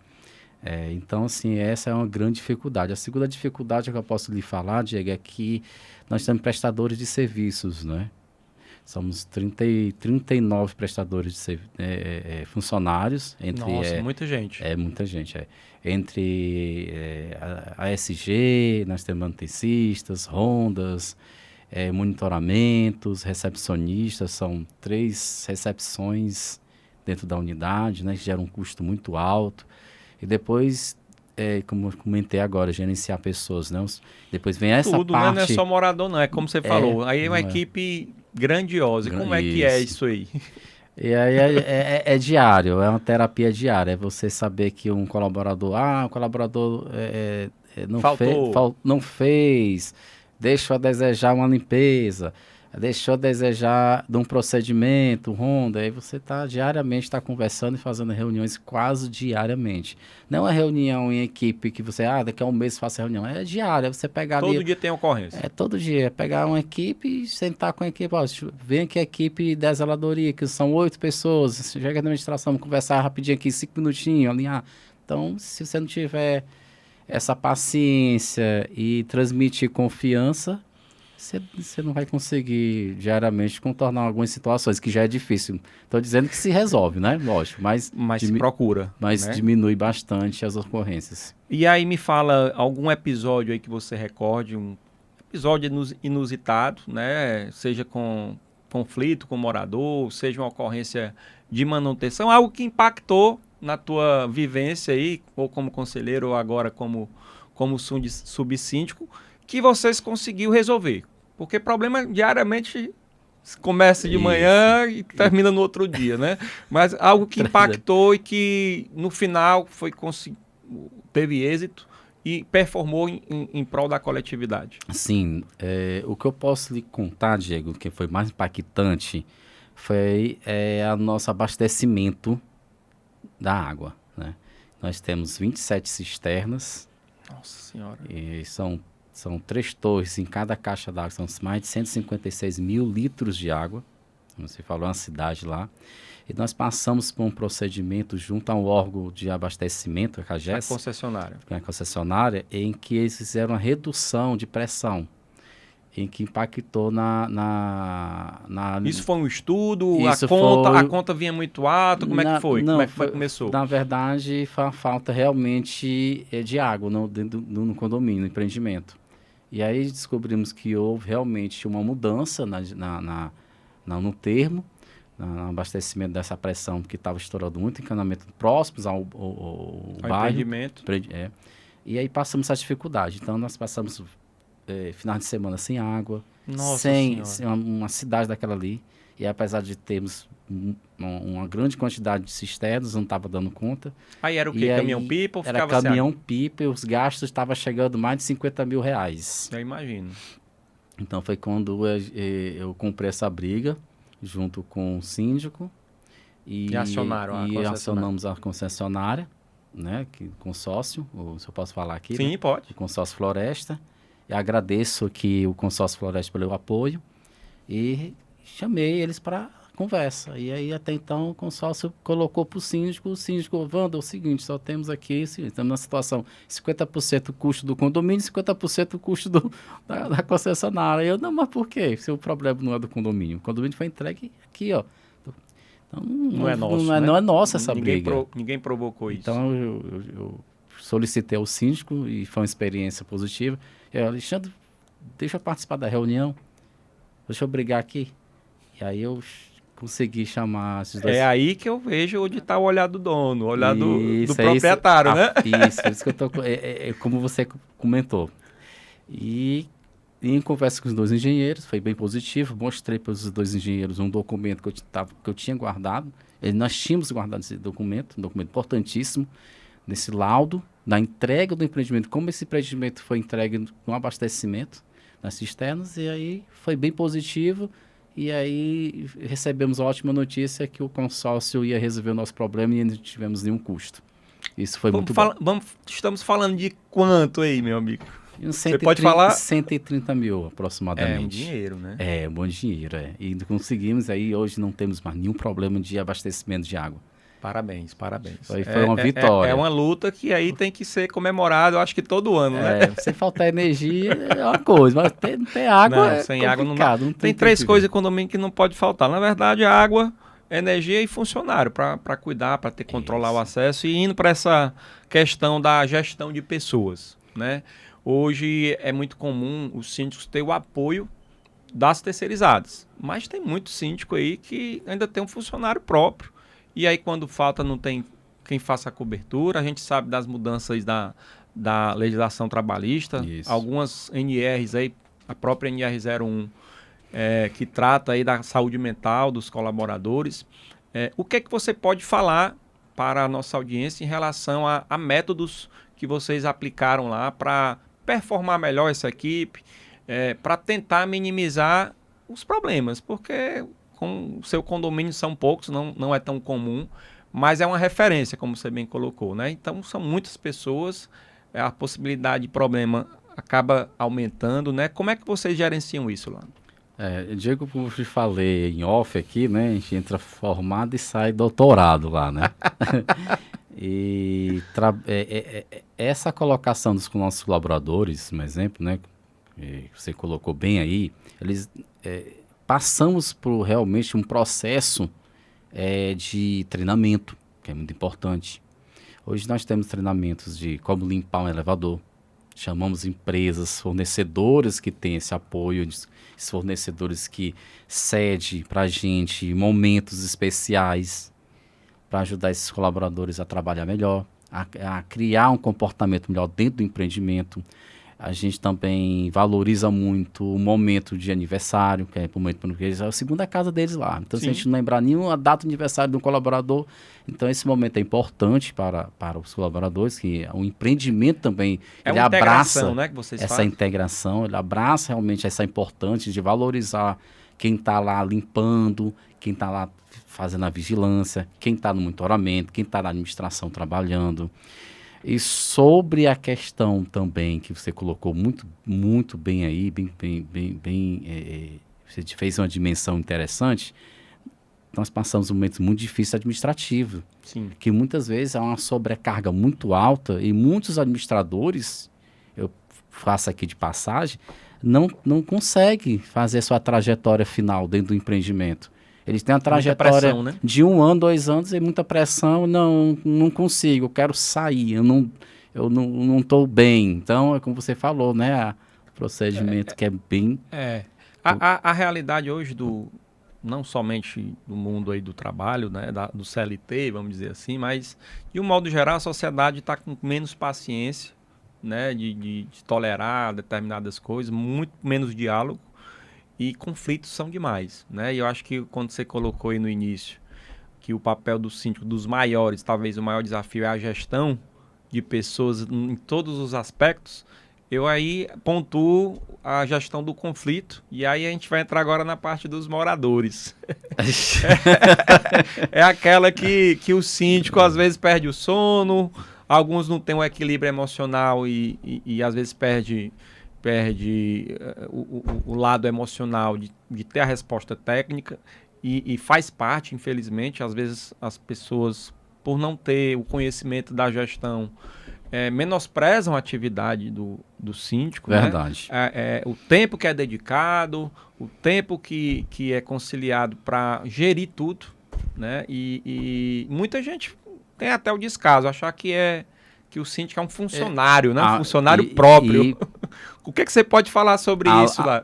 Então, assim, essa é uma grande dificuldade. A segunda dificuldade que eu posso lhe falar, Diego, é que nós temos prestadores de serviços, né? Somos 39 prestadores de funcionários. Nossa, muita gente. Muita gente. Entre a ASG, nós temos manutencistas, rondas, monitoramentos, recepcionistas. São 3 recepções dentro da unidade, né? Que geram um custo muito alto. E depois, como eu comentei agora, gerenciar pessoas, né? Depois vem essa Tudo, parte... Não é só morador, não. É como você falou. Aí é uma equipe grandiosa. Como é que é isso aí? E aí é diário, é uma terapia diária. É você saber que um colaborador... o colaborador não fez, deixou a desejar uma limpeza, deixou a desejar de um procedimento, ronda. Aí você diariamente está conversando e fazendo reuniões quase diariamente. Não é reunião em equipe que você, daqui a um mês faça reunião. É diária, você pegar Todo dia tem ocorrência. Todo dia. Pegar uma equipe e sentar com a equipe. Vem aqui a equipe da zeladoria, que são 8 pessoas. Você chega na administração, vamos conversar rapidinho aqui, 5 minutinhos, alinhar. Então, se você não tiver essa paciência e transmitir confiança, você não vai conseguir diariamente contornar algumas situações, que já é difícil. Estou dizendo que se resolve, né? Lógico, mas se procura. Mas né? Diminui bastante as ocorrências. E aí me fala algum episódio aí que você recorde, um episódio inusitado, né? Seja com conflito com o morador, seja uma ocorrência de manutenção, algo que impactou na tua vivência aí, ou como conselheiro, ou agora como subsíndico, que vocês conseguiu resolver. Porque problema diariamente começa de manhã e termina no outro dia, né? Mas algo que impactou e que no final teve êxito e performou em prol da coletividade. Sim, o que eu posso lhe contar, Diego, que foi mais impactante, foi o nosso abastecimento da água, né? Nós temos 27 cisternas. Nossa Senhora. E são 3 torres em cada caixa d'água, são mais de 156 mil litros de água. Como você falou, é uma cidade lá. E nós passamos por um procedimento junto a um órgão de abastecimento, a CAGES, a concessionária, em que eles fizeram uma redução de pressão, em que impactou Isso foi um estudo? A conta vinha muito alta? Como é que foi? Como é que começou? Na verdade, foi uma falta realmente de água no condomínio, no empreendimento. E aí descobrimos que houve realmente uma mudança no termo, no abastecimento dessa pressão, que estava estourando muito encanamento próximos ao bairro. Empreendimento. E aí passamos essa dificuldade. Então, nós passamos final de semana sem água, Nossa sem uma cidade daquela ali. E apesar de termos uma grande quantidade de cisternas, não estava dando conta. Aí era o quê? Caminhão-pipa ou ficava Era caminhão-pipa e os gastos estavam chegando mais de 50 mil reais. Eu imagino. Então foi quando eu comprei essa briga, junto com o síndico. E acionamos a concessionária, né? Consórcio, se eu posso falar aqui. Sim, né? pode. O Consórcio Floresta. E agradeço aqui o Consórcio Floresta pelo apoio. E chamei eles para conversa. E aí, até então, o consórcio colocou para o síndico, Wanda, é o seguinte, só temos aqui, estamos na situação, 50% custo do condomínio, 50% custo da concessionária. E eu, não, mas por quê? Se o problema não é do condomínio. O condomínio foi entregue aqui, ó. Então, não é nosso, não é nossa essa briga. Ninguém provocou isso. Então, eu solicitei ao síndico e foi uma experiência positiva. Alexandre, deixa eu participar da reunião, deixa eu brigar aqui. E aí eu consegui chamar esses dois... É aí que eu vejo onde está o olhar do dono, o olhar do proprietário, né? Isso que eu tô... como você comentou. E em conversa com os 2 engenheiros, foi bem positivo, mostrei para os 2 engenheiros um documento que eu tinha guardado. Nós tínhamos guardado esse documento, um documento importantíssimo, nesse laudo, da entrega do empreendimento, como esse empreendimento foi entregue no abastecimento nas cisternas, e aí foi bem positivo. E aí recebemos a ótima notícia que o consórcio ia resolver o nosso problema e não tivemos nenhum custo. Isso foi muito bom. Estamos falando de quanto aí, meu amigo? Você pode falar? 130 mil aproximadamente. É um dinheiro, né? É, um bom dinheiro, é. E conseguimos aí, hoje não temos mais nenhum problema de abastecimento de água. Parabéns. Foi uma vitória. É uma luta que aí tem que ser comemorada, eu acho que todo ano, né? Se faltar energia é uma coisa, mas ter água é sem complicado. água não dá. Tem três coisas em condomínio que não pode faltar. Na verdade, a água, energia e funcionário para cuidar, para controlar o acesso e indo para essa questão da gestão de pessoas, né? Hoje é muito comum os síndicos ter o apoio das terceirizadas, mas tem muito síndico aí que ainda tem um funcionário próprio. E aí quando falta não tem quem faça a cobertura. A gente sabe das mudanças da legislação trabalhista. Isso. Algumas NRs aí, a própria NR01, que trata aí da saúde mental dos colaboradores. O que é que você pode falar para a nossa audiência em relação a métodos que vocês aplicaram lá para performar melhor essa equipe, para tentar minimizar os problemas? Porque com o seu condomínio são poucos, não é tão comum, mas é uma referência, como você bem colocou, né? Então, são muitas pessoas, a possibilidade de problema acaba aumentando, né? Como é que vocês gerenciam isso lá? Diego, como eu te falei em off aqui, né? A gente entra formado e sai doutorado lá, né? E essa colocação dos nossos colaboradores, um exemplo, né? Que você colocou bem aí, eles passamos por realmente um processo de treinamento, que é muito importante. Hoje nós temos treinamentos de como limpar um elevador, chamamos empresas, fornecedores que têm esse apoio, esses fornecedores que cedem para a gente momentos especiais para ajudar esses colaboradores a trabalhar melhor, a criar um comportamento melhor dentro do empreendimento. A gente também valoriza muito o momento de aniversário, que é o momento porque é a segunda casa deles lá. Então, se a gente não lembrar nenhuma data de aniversário de um colaborador, então esse momento é importante para os colaboradores, que o empreendimento também, ele abraça, né, que vocês essa fazem. Integração, ele abraça realmente essa importância de valorizar quem está lá limpando, quem está lá fazendo a vigilância, quem está no monitoramento, quem está na administração trabalhando. E sobre a questão também que você colocou muito bem aí, você fez uma dimensão interessante, nós passamos momentos muito difíceis administrativos, Sim. que muitas vezes há uma sobrecarga muito alta e muitos administradores, eu faço aqui de passagem, não conseguem fazer a sua trajetória final dentro do empreendimento. Eles têm uma trajetória pressão, né? De 1 ano, 2 anos e muita pressão. Não consigo, eu quero sair, eu não estou bem. Então, é como você falou, né? O procedimento que é bem... A realidade hoje não somente do mundo aí do trabalho, né? Do CLT, vamos dizer assim, mas de um modo geral a sociedade está com menos paciência, né? De tolerar determinadas coisas, muito menos diálogo. E conflitos são demais, né? E eu acho que quando você colocou aí no início que o papel do síndico, dos maiores, talvez o maior desafio é a gestão de pessoas em todos os aspectos, eu aí pontuo a gestão do conflito e aí a gente vai entrar agora na parte dos moradores. É aquela que o síndico às vezes perde o sono, alguns não têm um equilíbrio emocional e às vezes perde o lado emocional de ter a resposta técnica e faz parte, infelizmente, às vezes as pessoas, por não ter o conhecimento da gestão, menosprezam a atividade do síndico. Verdade. Né? O tempo que é dedicado, o tempo que é conciliado para gerir tudo, né? E muita gente tem até o descaso, achar que o síndico é um funcionário, né? Um funcionário próprio. O que você pode falar sobre isso lá?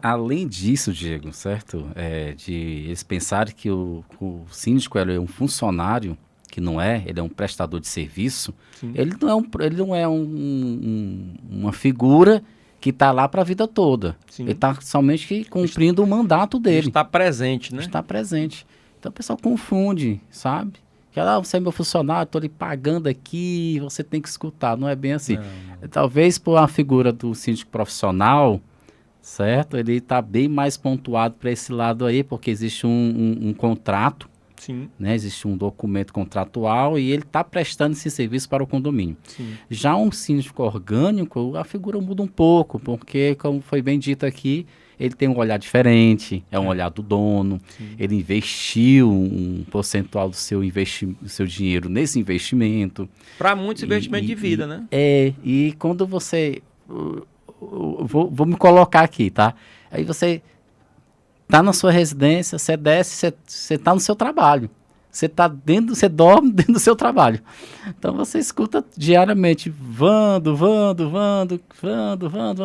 Além disso, Diego, certo? De eles pensarem que o síndico é um funcionário, que não é, ele é um prestador de serviço. Sim. Ele não é uma figura que está lá para a vida toda. Sim. Ele está somente cumprindo o mandato dele. Está presente, né? Está presente. Então o pessoal confunde, sabe? Que você é meu funcionário, estou lhe pagando aqui, você tem que escutar. Não é bem assim. Não. Talvez por uma figura do síndico profissional, certo? Ele está bem mais pontuado para esse lado aí, porque existe um contrato, Sim. né? Existe um documento contratual e ele está prestando esse serviço para o condomínio. Sim. Já um síndico orgânico, a figura muda um pouco, porque, como foi bem dito aqui, ele tem um olhar diferente, é um olhar do dono, ele investiu um percentual do seu dinheiro nesse investimento. Para muitos investimentos de vida, né? E quando você... Vou me colocar aqui, tá? Aí você tá na sua residência, você desce, você tá no seu trabalho. Você dorme dentro do seu trabalho. Então você escuta diariamente, Vando.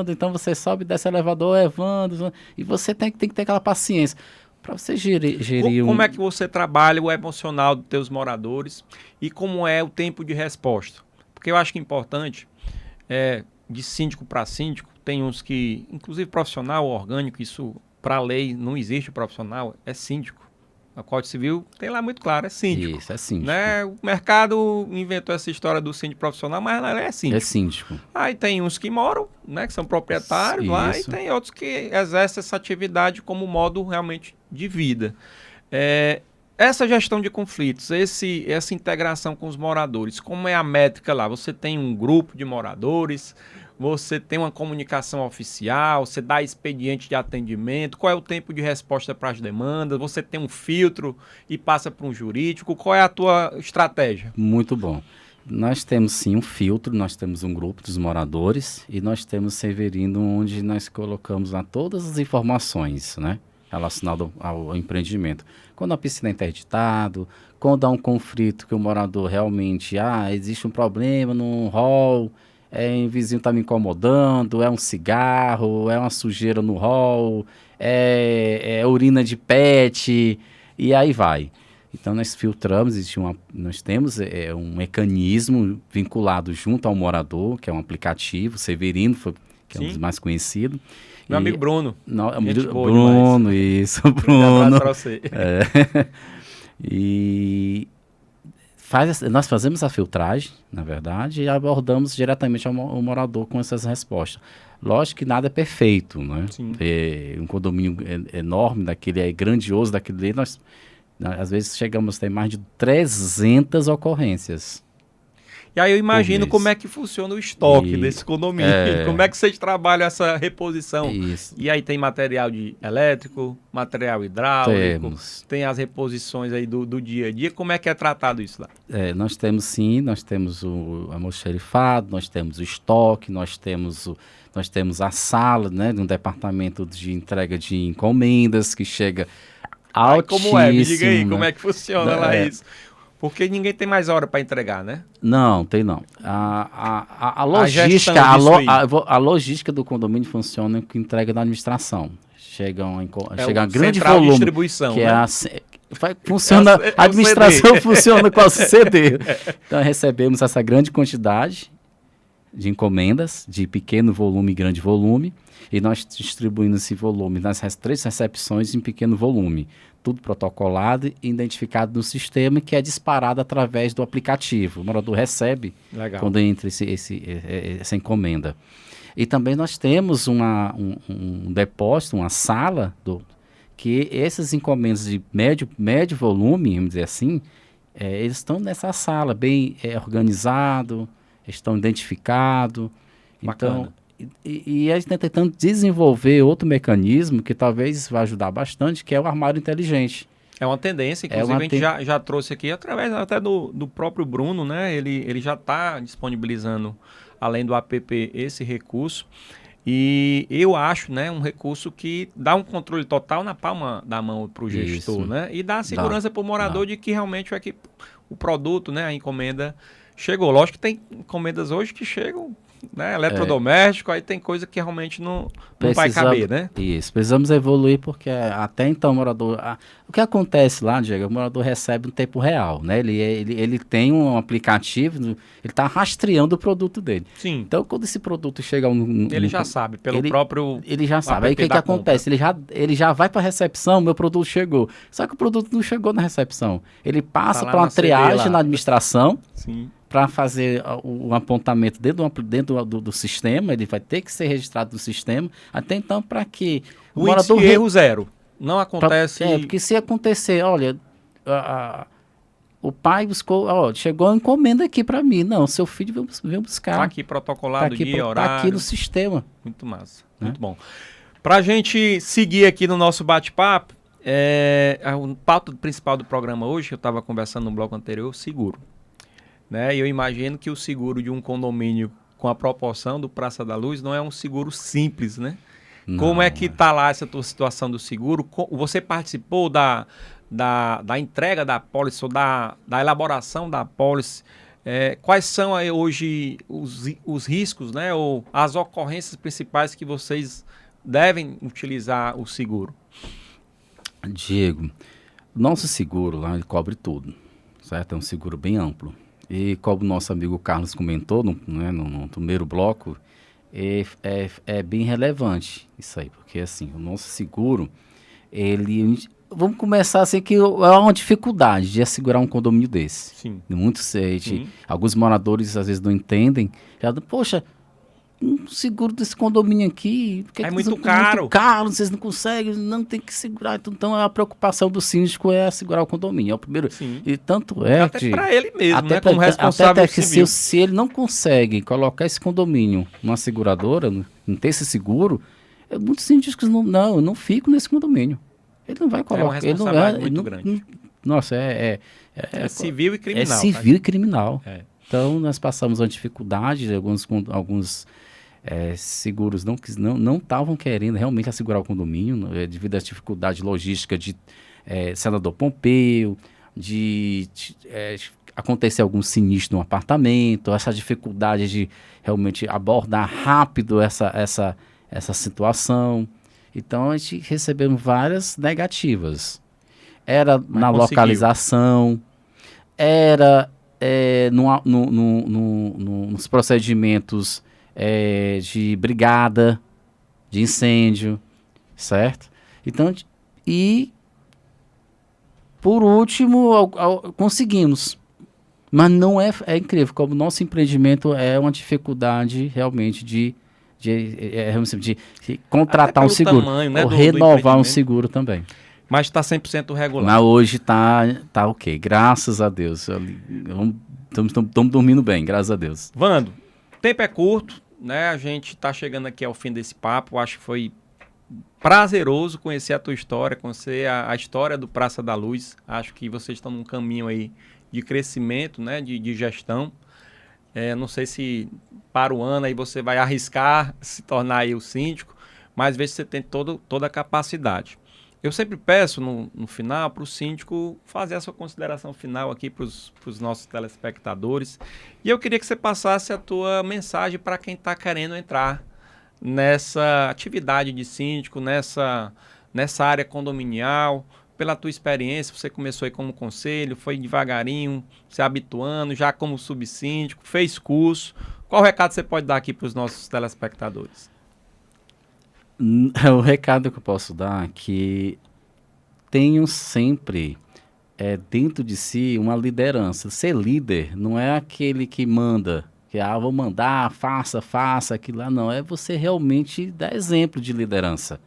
Então você sobe e desce o elevador, Vando. E você tem que ter aquela paciência para você gerir Como é que você trabalha o emocional dos teus moradores e como é o tempo de resposta? Porque eu acho que é importante, de síndico para síndico, tem uns que, inclusive profissional, orgânico, isso para a lei não existe profissional, é síndico. A Código Civil tem lá muito claro, é síndico. Isso, é síndico. Né? O mercado inventou essa história do síndico profissional, mas ela é síndico. É síndico. Aí tem uns que moram, né, que são proprietários lá, e tem outros que exercem essa atividade como modo realmente de vida. Essa gestão de conflitos, essa integração com os moradores, como é a métrica lá? Você tem um grupo de moradores, você tem uma comunicação oficial, você dá expediente de atendimento, qual é o tempo de resposta para as demandas, você tem um filtro e passa para um jurídico, qual é a tua estratégia? Muito bom. Nós temos sim um filtro, nós temos um grupo dos moradores e nós temos Severino, onde nós colocamos lá todas as informações, né, relacionadas ao empreendimento. Quando a piscina é interditada, quando há um conflito que o morador realmente, existe um problema no hall, um vizinho está me incomodando, é um cigarro, é uma sujeira no hall, é urina de pet, e aí vai. Então nós filtramos, nós temos um mecanismo vinculado junto ao morador, que é um aplicativo, Severino, que é um dos mais conhecidos. Meu amigo Bruno. Bruno, demais. Isso, Bruno. Um abraço para você. E nós fazemos a filtragem, na verdade, e abordamos diretamente o morador com essas respostas. Lógico que nada é perfeito, né? Um condomínio enorme, grandioso daquele, nós às vezes chegamos a ter mais de 300 ocorrências. E aí eu imagino como é que funciona o estoque desse condomínio, como é que vocês trabalham essa reposição. Isso. E aí tem material de elétrico, material hidráulico, tem as reposições aí do dia a dia, como é que é tratado isso lá? Nós temos o almoxarifado, nós temos o estoque, nós temos a sala, né, de um departamento de entrega de encomendas que chega altíssimo. Como é? Me diga aí, como é que funciona lá isso? Porque ninguém tem mais hora para entregar, né? Não, tem não. A logística, a logística do condomínio funciona com entrega da administração. Chega um grande volume. De distribuição, que né? Funciona, a administração funciona com o CD. Então recebemos essa grande quantidade de encomendas, de pequeno volume e grande volume, e nós distribuímos esse volume nas 3 recepções em pequeno volume. Tudo protocolado e identificado no sistema, que é disparado através do aplicativo. O morador recebe quando entra essa encomenda. E também nós temos um depósito, uma sala, que essas encomendas de médio volume, vamos dizer assim, eles estão nessa sala, bem organizado, estão identificados. Então, e a gente está tentando desenvolver outro mecanismo que talvez vai ajudar bastante, que é o armário inteligente. É uma tendência, inclusive a gente já trouxe aqui, através até do próprio Bruno, né? Ele já está disponibilizando, além do app, esse recurso. E eu acho, né, um recurso que dá um controle total na palma da mão para o gestor, né? E dá segurança para o morador de que realmente o produto, né, a encomenda chegou. Lógico que tem encomendas hoje que chegam, né, eletrodoméstico, aí tem coisa que realmente não vai caber, né? Isso, precisamos evoluir, porque até então o morador... o que acontece lá, Diego, o morador recebe no tempo real, né? Ele tem um aplicativo, ele está rastreando o produto dele. Sim. Então, quando esse produto chega... Ele já sabe, próprio... Ele já sabe. Aí o que acontece? Ele já vai para a recepção, meu produto chegou. Só que o produto não chegou na recepção. Ele passa para uma triagem na administração. Sim. para fazer o apontamento dentro do sistema, ele vai ter que ser registrado no sistema. Até então, para que o índice de erro zero. Não acontece... porque se acontecer, olha, o pai buscou, chegou a encomenda aqui para mim. Não, seu filho veio buscar. Está aqui protocolado, dia, horário. Está aqui no sistema. Muito massa, muito bom. Para a gente seguir aqui no nosso bate-papo, o pauta principal do programa hoje, eu estava conversando no bloco anterior, o seguro. Né? E eu imagino que o seguro de um condomínio com a proporção do Praça da Luz não é um seguro simples, né? Não, como é que está lá essa tua situação do seguro? Você participou da entrega da apólice ou da elaboração da apólice? Quais são aí hoje os riscos, né? Ou as ocorrências principais que vocês devem utilizar o seguro? Diego, nosso seguro lá, ele cobre tudo, certo? É um seguro bem amplo. E como o nosso amigo Carlos comentou no primeiro bloco, é bem relevante isso aí, porque assim, o nosso seguro, vamos começar assim, que é uma dificuldade de assegurar um condomínio desse. Sim. Alguns moradores às vezes não entendem, poxa, um seguro desse condomínio aqui... É muito caro. Muito caro, vocês não conseguem, não tem que segurar. Então, a preocupação do síndico é assegurar o condomínio. É o primeiro... Sim. E tanto é até para ele mesmo, até né? Como responsável que civil. Se ele não consegue colocar esse condomínio numa seguradora, não ter esse seguro, muitos síndicos não ficam nesse condomínio. Ele não vai colocar... É uma responsabilidade muito grande. Nossa, é civil e criminal. É civil e criminal. É. Então, nós passamos uma dificuldade, alguns seguros não estavam querendo realmente assegurar o condomínio, devido à dificuldade logística de senador Pompeu, de acontecer algum sinistro no apartamento, essa dificuldade de realmente abordar rápido essa situação. Então, a gente recebeu várias negativas. Era na localização, era nos procedimentos de brigada, de incêndio, certo? Então, e por último, conseguimos. Mas não é incrível, como o nosso empreendimento é uma dificuldade realmente de contratar um seguro, tamanho, né, ou renovar um seguro também. Mas está 100% regular. Mas hoje tá ok, graças a Deus. Estamos dormindo bem, graças a Deus. Vando, o tempo é curto, né? A gente está chegando aqui ao fim desse papo. Acho que foi prazeroso conhecer a tua história, conhecer a história do Praça da Luz. Acho que vocês estão num caminho aí de crescimento, né? De gestão. Não sei se para o ano aí você vai arriscar se tornar aí o síndico, mas veja se você tem toda a capacidade. Eu sempre peço no final para o síndico fazer a sua consideração final aqui para os nossos telespectadores. E eu queria que você passasse a tua mensagem para quem está querendo entrar nessa atividade de síndico, nessa área condominial. Pela tua experiência, você começou aí como conselho, foi devagarinho, se habituando, já como subsíndico, fez curso. Qual recado você pode dar aqui para os nossos telespectadores? O recado que eu posso dar é que tenham sempre dentro de si uma liderança. Ser líder não é aquele que manda, que vou mandar, faça aquilo lá, não. É você realmente dar exemplo de liderança.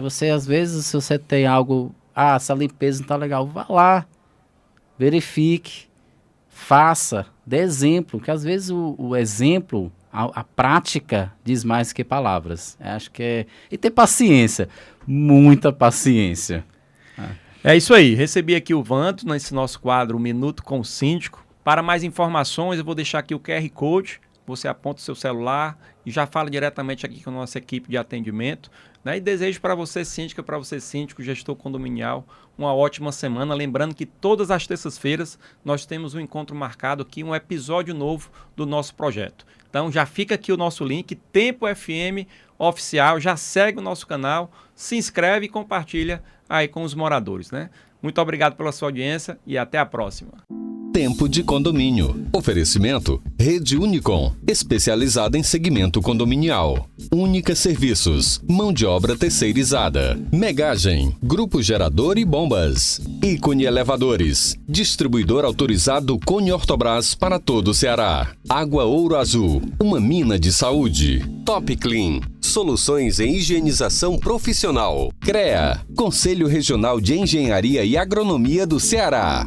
Você, às vezes, se você tem algo, essa limpeza não está legal, vá lá, verifique, faça, dê exemplo, que às vezes o exemplo... A prática diz mais que palavras. Acho que e ter paciência, muita paciência. É isso aí. Recebi aqui o Vando nesse nosso quadro Um Minuto com o Síndico. Para mais informações, eu vou deixar aqui o QR Code. Você aponta o seu celular e já fala diretamente aqui com a nossa equipe de atendimento. Né? E desejo para você, síndica, para você, síndico, gestor condominial, uma ótima semana. Lembrando que todas as terças-feiras nós temos um encontro marcado aqui, um episódio novo do nosso projeto. Então já fica aqui o nosso link, Tempo FM Oficial, já segue o nosso canal, se inscreve e compartilha aí com os moradores, né? Muito obrigado pela sua audiência e até a próxima. Tempo de Condomínio. Oferecimento: Rede Unicom, especializada em segmento condominial. Única Serviços, mão de obra terceirizada. Megagem, Grupo Gerador e Bombas. Ícone Elevadores, distribuidor autorizado Cone Ortobras para todo o Ceará. Água Ouro Azul, uma mina de saúde. Top Clean, soluções em higienização profissional. CREA, Conselho Regional de Engenharia e Agronomia do Ceará.